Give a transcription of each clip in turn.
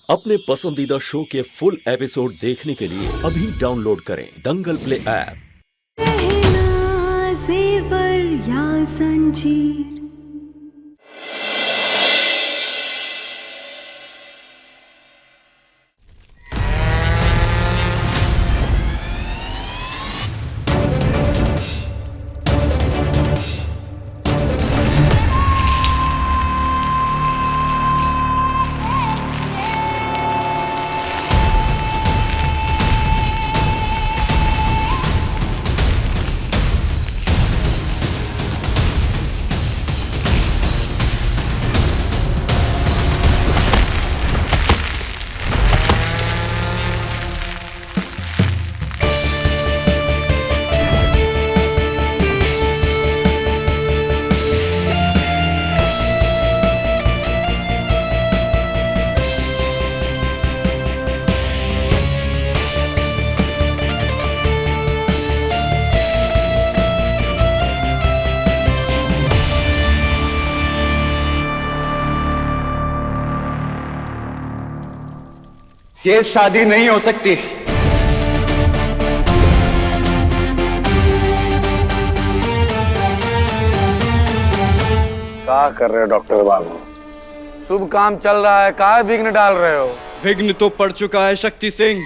अपने पसंदीदा शो के फुल एपिसोड देखने के लिए अभी डाउनलोड करें दंगल प्ले ऐप। पहला जेवर या जंजीर। ये शादी नहीं हो सकती। क्या कर रहे हो डॉक्टर बाबू? शुभ काम चल रहा है, काहे विघ्न डाल रहे हो? विघ्न तो पड़ चुका है शक्ति सिंह,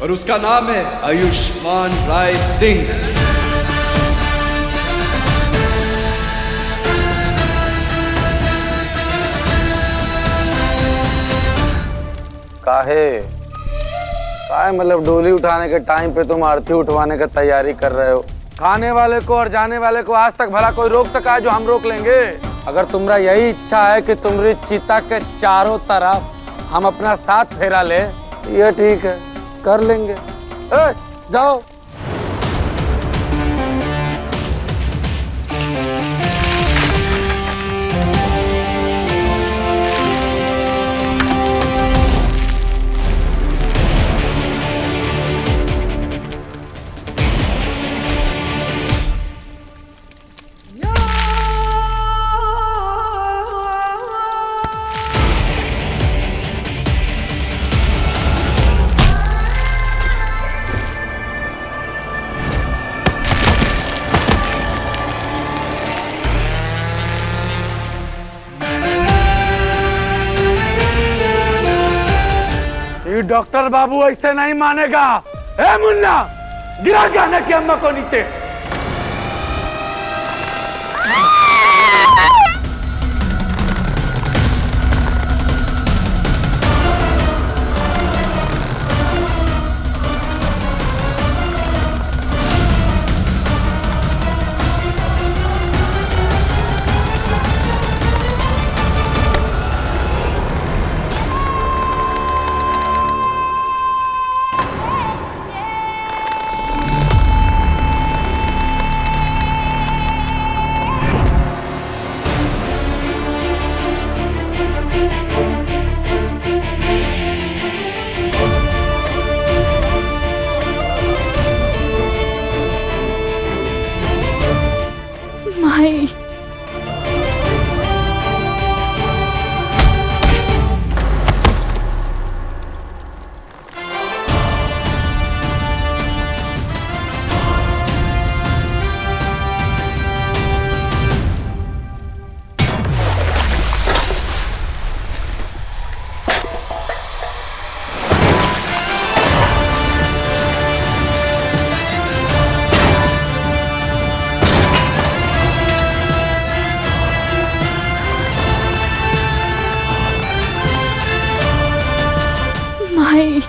और उसका नाम है आयुष्मान राय सिंह। काहे मतलब डोली उठाने के टाइम पे तुम आरती उठवाने की तैयारी कर रहे हो? खाने वाले को और जाने वाले को आज तक भला कोई रोक सका है जो हम रोक लेंगे? अगर तुम्हारा यही इच्छा है कि तुम्हारी चिता के चारों तरफ हम अपना साथ फेरा ले, ये ठीक है, कर लेंगे। जाओ। डॉक्टर बाबू ऐसे नहीं मानेगा। ए मुन्ना, गिरा जाने की अम्मा को नीचे। माई, माई,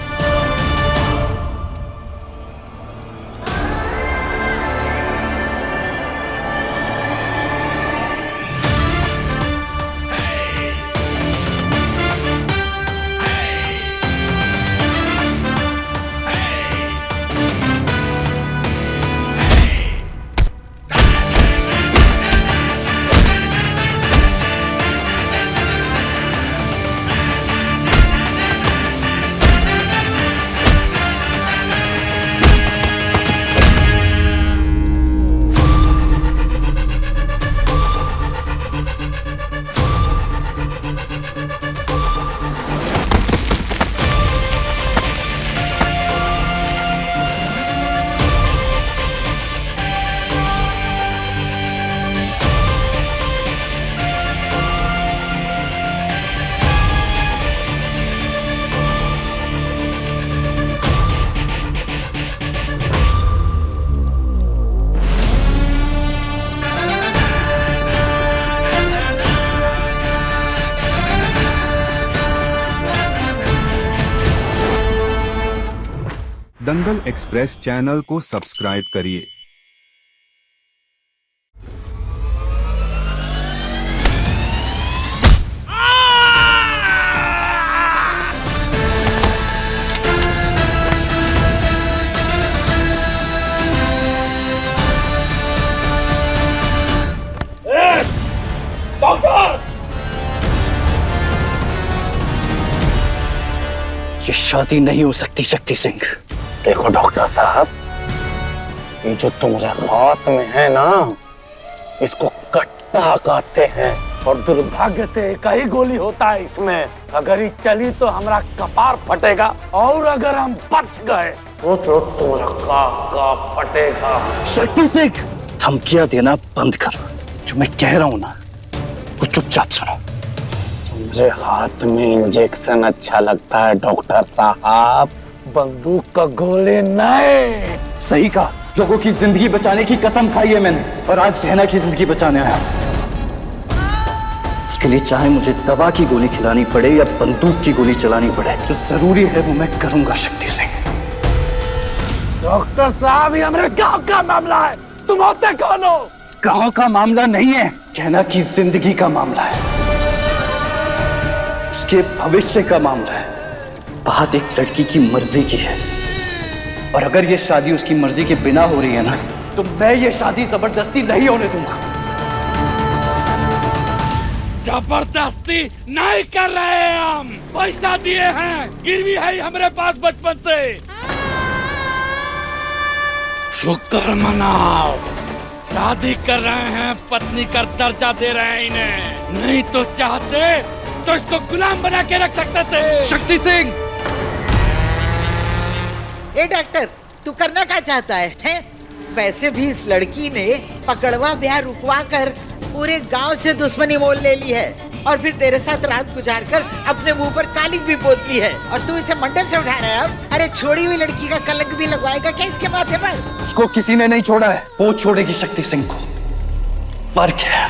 दंगल एक्सप्रेस चैनल को सब्सक्राइब करिए। ये शादी नहीं हो सकती शक्ति सिंह। देखो डॉक्टर साहब, ये जो तुम्हारे हाथ में है ना, इसको कट्टा कहते हैं और दुर्भाग्य से एक ही गोली होता है इसमें। अगर ये चली तो हमारा कपार फटेगा और अगर हम बच गए सोचो तुम्हारा का फटेगा। शक्ति सिंह, धमकियां देना बंद करो। जो मैं कह रहा हूं ना, वो चुपचाप सुनो। मुझे हाथ में इंजेक्शन अच्छा लगता है डॉक्टर साहब, बंदूक का गोले नहीं। सही कहा, लोगों की जिंदगी बचाने की कसम खाई है मैंने, और आज कहना की जिंदगी बचाने आया। इसके लिए चाहे मुझे दवा की गोली खिलानी पड़े या बंदूक की गोली चलानी पड़े, जो जरूरी है वो मैं करूंगा शक्ति सिंह। डॉक्टर साहब, ये हमारे गांव का मामला है, तुम होते कौन हो? गांव का मामला नहीं है, कहना की जिंदगी का मामला है, उसके भविष्य का मामला है। बात एक लड़की की मर्जी की है, और अगर ये शादी उसकी मर्जी के बिना हो रही है ना, तो मैं ये शादी जबरदस्ती नहीं होने दूंगा। जबरदस्ती नहीं कर रहे हैं हम, पैसा दिए हैं, गिरवी है हमारे पास बचपन से। शुक्र मनाओ, शादी कर रहे हैं, पत्नी का दर्जा दे रहे हैं इन्हें, नहीं तो चाहते तो इसको गुलाम बना के रख सकते थे। शक्ति सिंह, ए डॉक्टर, तू करना क्या चाहता है? वैसे भी इस लड़की ने पकड़वा ब्याह रुकवा कर पूरे गांव से दुश्मनी मोल ले ली है, और फिर तेरे साथ रात गुजार कर अपने मुंह पर कालिक भी पोत ली है, और तू इसे मंडप से उठा रहा है अब? अरे छोड़ी हुई लड़की का कलंक भी लगवाएगा क्या इसके माथे पर? उसको किसी ने नहीं छोड़ा है, वो छोड़ेगी शक्ति सिंह को। फर्क है।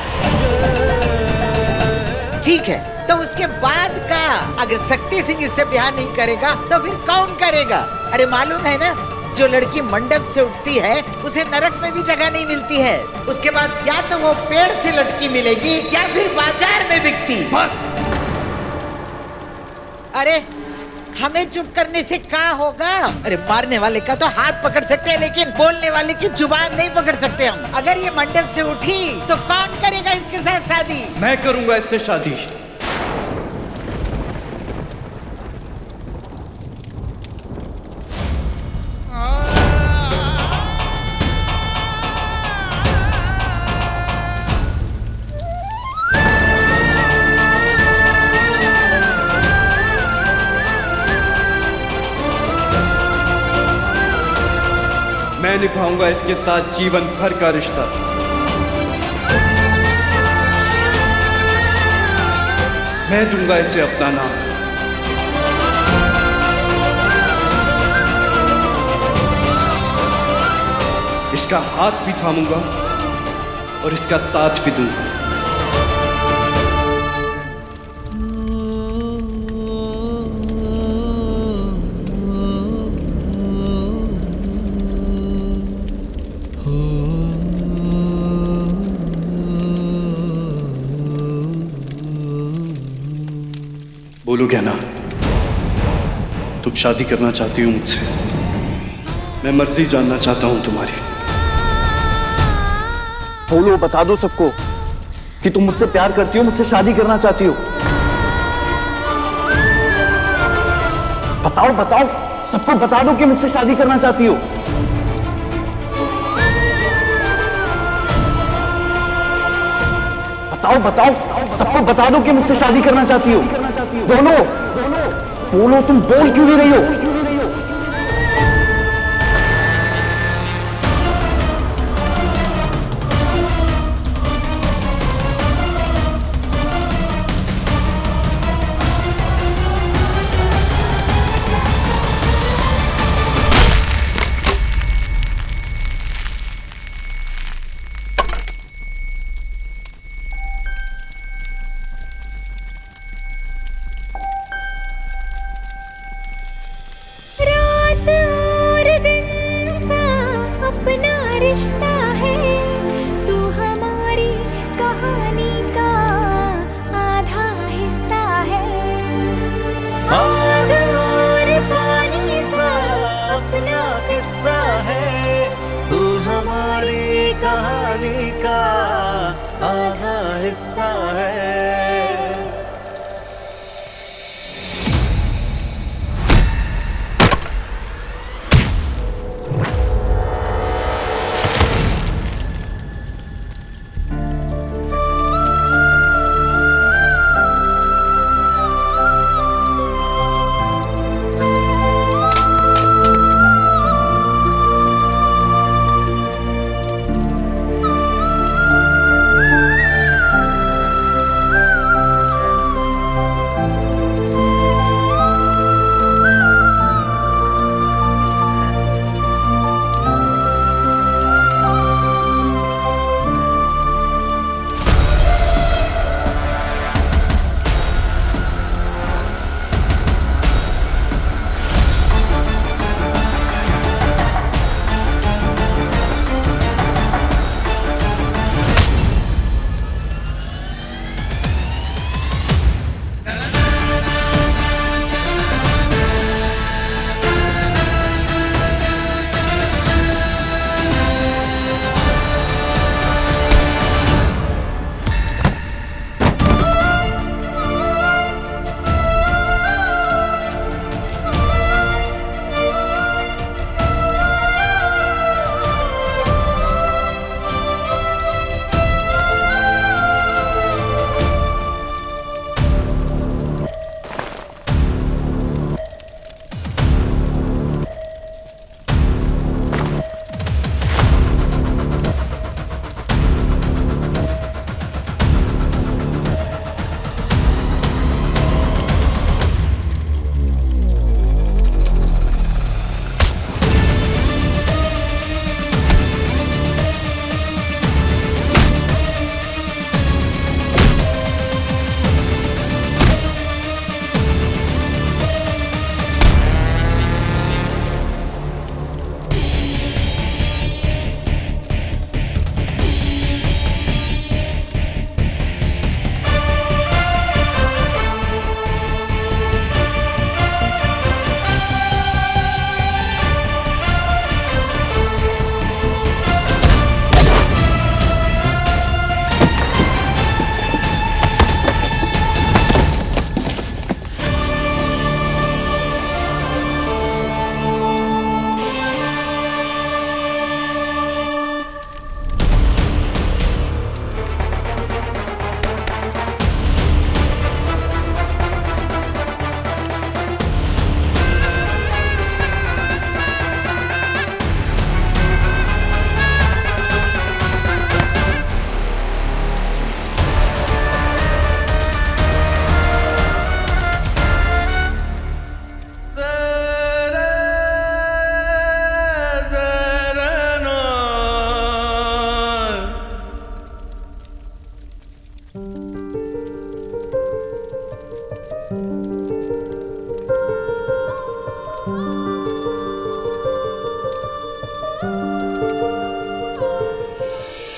ठीक है, तो उसके बाद का अगर शक्ति सिंह इससे ब्याह नहीं करेगा तो फिर कौन करेगा? अरे मालूम है ना, जो लड़की मंडप से उठती है उसे नरक में भी जगह नहीं मिलती है। उसके बाद या तो वो पेड़ से लटकी मिलेगी या फिर बाजार में बिकती। बस। अरे हमें चुप करने से क्या होगा? अरे मारने वाले का तो हाथ पकड़ सकते हैं, लेकिन बोलने वाले की जुबान नहीं पकड़ सकते हम। अगर ये मंडप से उठी तो कौन करेगा इसके साथ शादी? मैं करूंगा इससे शादी। मैं निभाऊंगा इसके साथ जीवन भर का रिश्ता। मैं दूंगा इसे अपना नाम। इसका हाथ भी थामूंगा और इसका साथ भी दूंगा। बोलो क्या ना, तुम शादी करना चाहती हो मुझसे? मैं मर्जी जानना चाहता हूं तुम्हारी। बोलो, बता दो सबको कि तुम मुझसे प्यार करती हो, मुझसे शादी करना चाहती हो। बताओ बताओ, सबको बता दो कि मुझसे शादी करना चाहती हो। बताओ बताओ, सबको बता दो कि मुझसे शादी करना चाहती हो। बोलो बोलो, तुम बोल क्यों नहीं रही हो? रिश्ता है, तू हमारी कहानी का आधा हिस्सा है। आग और पानी सा अपना किस्सा है, तू हमारी कहानी का आधा हिस्सा है।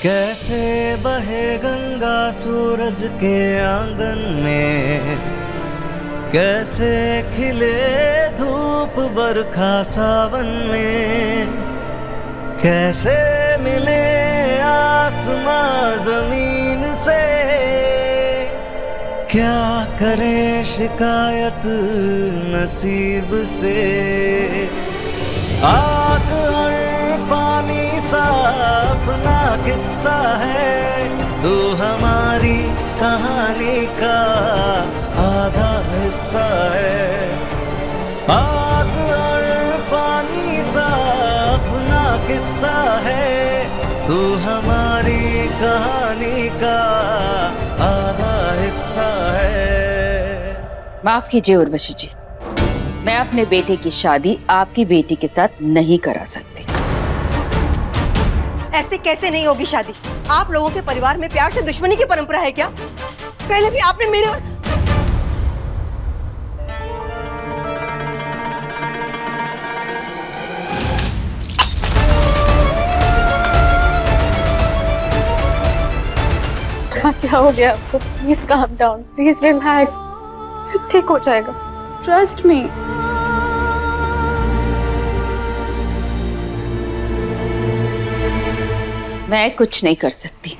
कैसे बहे गंगा सूरज के आंगन में, कैसे खिले धूप बरखा सावन में, कैसे मिले आसमां जमीन से, क्या करे शिकायत नसीब से। आग और पानी सा अपना किस्सा है, तू हमारी कहानी का आधा हिस्सा है। आग और पानी सा अपना किस्सा है, तू हमारी कहानी का आधा हिस्सा है। माफ कीजिए उर्वशी जी, मैं अपने बेटे की शादी आपकी बेटी के साथ नहीं करा सकती। ऐसे कैसे नहीं होगी शादी? आप लोगों के परिवार में प्यार से दुश्मनी की परंपरा है क्या? पहले भी आपने मेरे और... क्या हो गया आपको? Please calm down, please relax, सब ठीक हो जाएगा, ट्रस्ट मी। मैं कुछ नहीं कर सकती।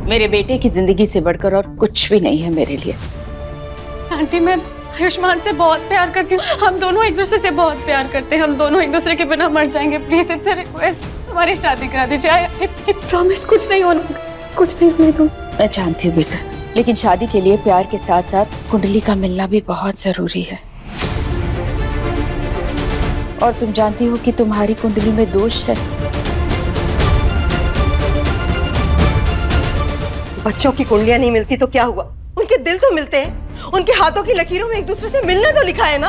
मेरे बेटे की जिंदगी से बढ़कर और कुछ भी नहीं है मेरे लिए। आंटी, मैं आयुष्मान से बहुत प्यार करती हूँ, हम दोनों एक दूसरे से बहुत प्यार करते हैं, हम दोनों एक दूसरे के बिना मर जाएंगे। प्लीज इट्स अ रिक्वेस्ट, हमारी शादी करा दीजिए। आई प्रॉमिस कुछ नहीं होने, कुछ नहीं होने दूँ। मैं जानती हूँ बेटा, लेकिन शादी के लिए प्यार के साथ साथ कुंडली का मिलना भी बहुत जरूरी है। और तुम जानती हो कि तुम्हारी कुंडली में दोष है। बच्चों की कुंडलियां नहीं मिलती तो क्या हुआ? उनके दिल तो मिलते हैं, उनके हाथों की लकीरों में एक दूसरे से मिलना तो लिखा है ना।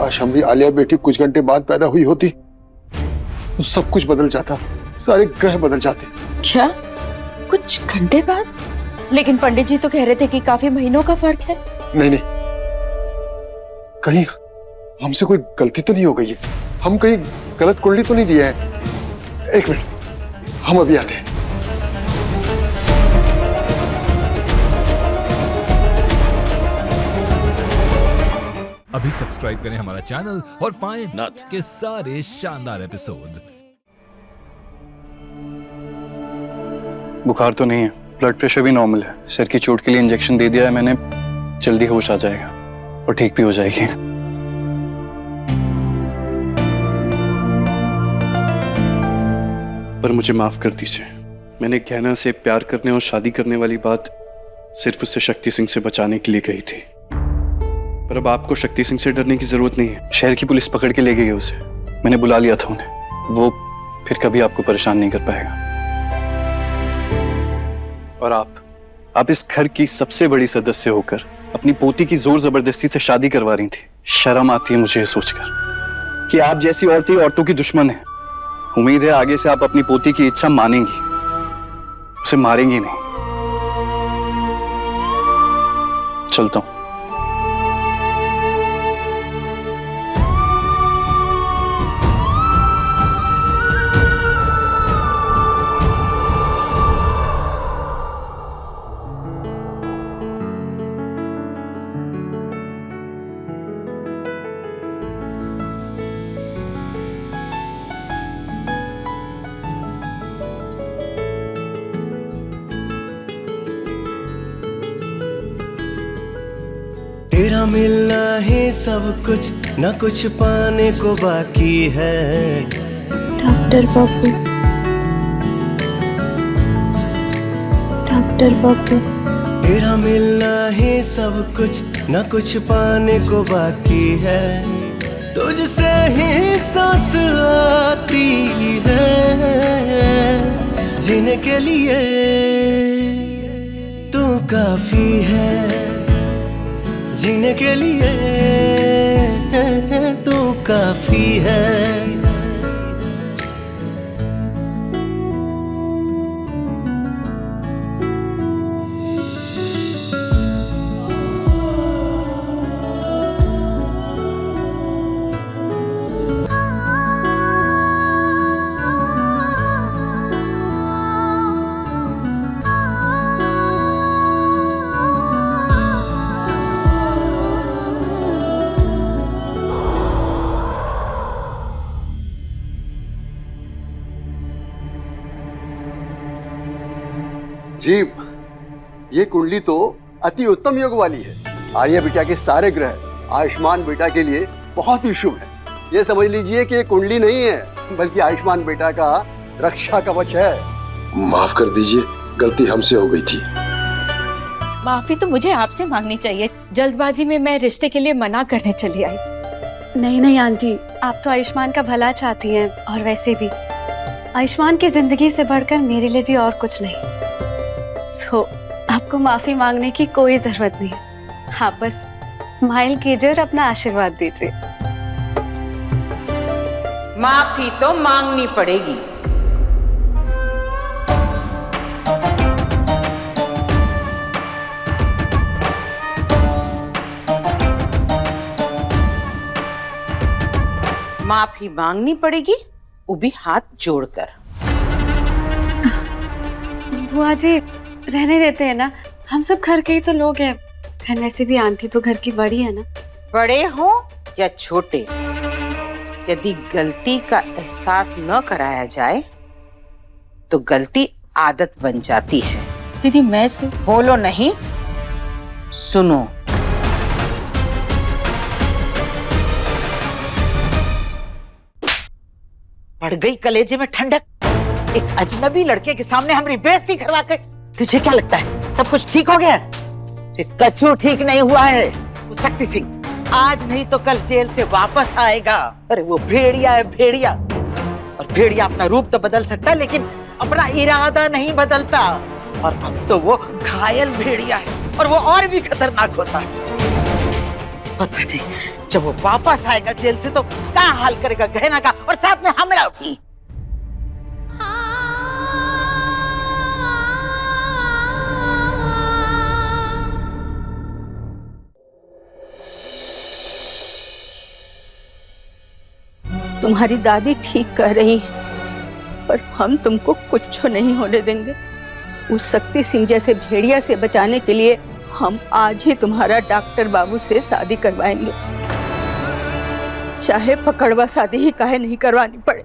आज हमारी आलिया बेटी कुछ घंटे बाद पैदा हुई होती तो सब कुछ बदल जाता, सारे ग्रह बदल जाते। क्या? कुछ घंटे बाद? लेकिन पंडित जी तो कह रहे थे कि काफी महीनों का फर्क है। नहीं नहीं, कहीं हमसे कोई गलती तो नहीं हो गई है? हम कहीं गलत कुंडली तो नहीं दिया है? एक मिनट, हम अभी आते हैं। अभी सब्सक्राइब करें हमारा चैनल और पाएं नथ के सारे शानदार एपिसोड्स। बुखार तो नहीं है, ब्लड प्रेशर भी नॉर्मल है। सिर की चोट के लिए इंजेक्शन दे दिया है मैंने, जल्दी होश आ जाएगा और ठीक भी हो जाएगी। पर मुझे माफ कर दीजिए, मैंने गहना से प्यार करने और शादी करने वाली बात सिर्फ उससे शक्ति सिंह से बचाने के लिए कही थी। पर अब आपको शक्ति सिंह से डरने की जरूरत नहीं है। शहर की पुलिस पकड़ के ले गई है उसे, मैंने बुला लिया था उन्हें। वो फिर कभी आपको परेशान नहीं कर पाएगा। और आप इस घर की सबसे बड़ी सदस्य होकर अपनी पोती की जोर जबरदस्ती से शादी करवा रही थी। शर्म आती है मुझे ये सोचकर कि आप जैसी औरतें औरतों की दुश्मन है। उम्मीद है आगे से आप अपनी पोती की इच्छा मानेंगी, उसे मारेंगी नहीं। चलता हूं। तेरा मिलना है सब कुछ, न कुछ पाने को बाकी है। डॉक्टर बाबू, डॉक्टर बाबू। तेरा मिलना है सब कुछ, न कुछ पाने को बाकी है। तुझसे ही सांस आती है, जीने के लिए तू काफी है। जीने के लिए तू काफी है। जी, ये कुंडली तो अति उत्तम योग वाली है। आर्या बेटा के सारे ग्रह आयुष्मान बेटा के लिए बहुत ही शुभ है। ये समझ लीजिए कि ये कुंडली नहीं है, बल्कि आयुष्मान बेटा का रक्षा कवच है। माफ कर दीजिए, गलती हमसे हो गई थी। माफी तो मुझे आपसे मांगनी चाहिए। जल्दबाजी में मैं रिश्ते के लिए मना करने चली आई। नहीं नहीं आंटी, आप तो आयुष्मान का भला चाहती हैं, और वैसे भी आयुष्मान की जिंदगी से बढ़कर मेरे लिए भी और कुछ नहीं। आपको माफी मांगने की कोई जरूरत नहीं है। आप बस स्माइल कीजिए और अपना आशीर्वाद दीजिए। माफी तो मांगनी पड़ेगी। माफी मांगनी पड़ेगी, वो भी हाथ जोड़कर। बुआ जी, रहने देते हैं ना, हम सब घर के ही तो लोग हैं। खैर वैसे भी आंटी तो घर की बड़ी है ना। बड़े हो या छोटे, यदि गलती का एहसास न कराया जाए तो गलती आदत बन जाती है। दीदी मैं से बोलो नहीं, सुनो। पड़ गई कलेजे में ठंडक। एक अजनबी लड़के के सामने हमारी बेइज्जती करवा के। तुझे क्या लगता है सब कुछ ठीक हो गया? कछु ठीक नहीं हुआ है। वो शक्ति सिंह आज नहीं तो कल जेल से वापस आएगा। अरे वो भेड़िया है, भेड़िया। और भेड़िया अपना रूप तो बदल सकता है लेकिन अपना इरादा नहीं बदलता। और अब तो वो घायल भेड़िया है और वो और भी खतरनाक होता है। पता नहीं जब वो वापस आएगा जेल से तो क्या हाल करेगा गहना का, और साथ में हमरा भी। तुम्हारी दादी ठीक कह रही है, पर हम तुमको कुछ नहीं होने देंगे। उस शक्ति सिंह जैसे भेड़िया से बचाने के लिए हम आज ही तुम्हारा डॉक्टर बाबू से शादी करवाएंगे, चाहे पकड़वा शादी ही काहे नहीं करवानी पड़े।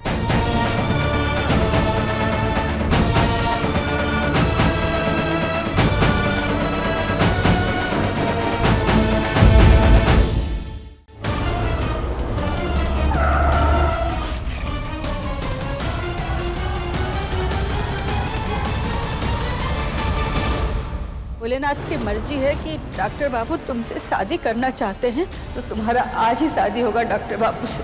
भोलेनाथ की मर्जी है कि डॉक्टर बाबू तुमसे शादी करना चाहते हैं तो तुम्हारा आज ही शादी होगा डॉक्टर बाबू से।